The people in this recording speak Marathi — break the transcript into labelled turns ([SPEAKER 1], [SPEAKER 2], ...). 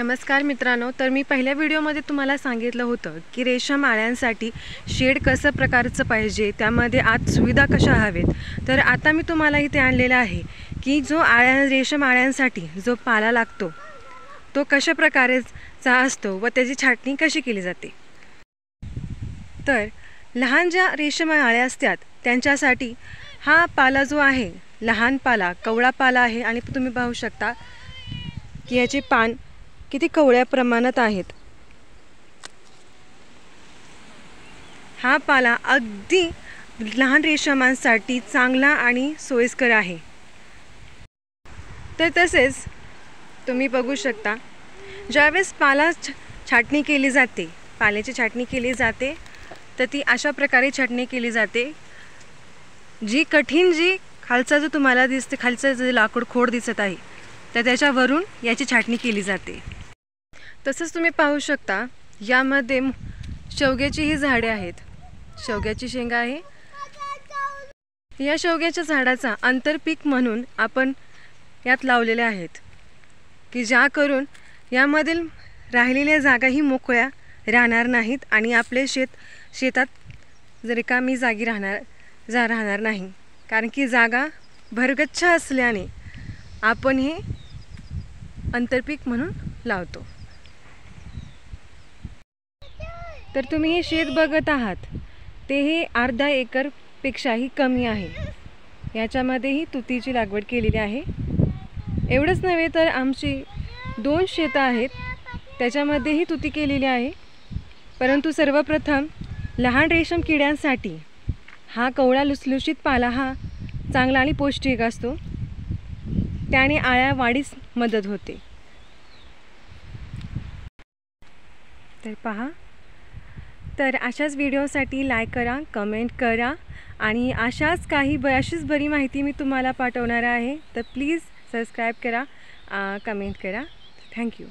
[SPEAKER 1] नमस्कार मित्रांनो, तर मी पहिल्या व्हिडिओमध्ये तुम्हाला सांगितलं होतं की रेशम आळ्यांसाठी शेड कसं प्रकारचं पाहिजे, त्यामध्ये आत सुविधा कशा हवेत. तर आता मी तुम्हाला इथे आणलेला आहे की जो रेशम आळ्यांसाठी जो पाला लागतो तो कशा प्रकारेचा असतो व त्याची छाटणी कशी केली जाते. तर लहान ज्या रेशम आळ्या असतात त्यांच्यासाठी हा पाला जो आहे, लहान पाला कवळा पाला आहे आणि तुम्ही पाहू शकता की याचे पान किती कवळ्या प्रमाणात आहेत. हा पाला अगदी लहान रेशमांसाठी चांगला आणि सोयीस्कर आहे. तर तसेच तुम्ही बघू शकता, ज्यावेळेस छाटणी केली जाते, पाल्याची छाटणी केली जाते तर ती अशा प्रकारे छाटणी केली जाते, जी खालचा जो तुम्हाला दिसते, खालचं जे लाकूड खोड दिसत आहे तर त्याच्यावरून याची छाटणी केली जाते. तसंच तुम्ही पाहू शकता यामध्ये शेवग्याची ही झाडे आहेत, शेवग्याची शेंगा आहे. या शेवग्याच्या झाडाचा आंतरपीक म्हणून आपण यात लावलेले आहेत की ज्या करून यामधील राहिलेल्या जागाही मोकळ्या राहणार नाहीत आणि आपले शेतात रिकामी जागी राहणार नाही. कारण की जागा भरगच्छ असल्याने आपण हे आंतरपीक म्हणून लावतो. तर तुम्ही हे शेत बघत आहात ते हे अर्धा एकरपेक्षाही कमी आहे. याच्यामध्येही तुतीची लागवड केलेली आहे. एवढंच नव्हे तर आमची 2 शेतं आहेत त्याच्यामध्येही तुती केलेली आहे. परंतु सर्वप्रथम लहान रेशम किड्यांसाठी हा कवळा लुसलुशीत पाला हा चांगला आणि पौष्टिक असतो, त्याने आळ्या वाढीस मदत होते. तर पहा, तर अशाच व्हिडिओसाठी लाईक करा, कमेंट करा आणि अशीच बरी माहिती मी तुम्हाला पाठवणार आहे. तर प्लीज सबस्क्राईब करा, कमेंट करा. थँक्यू.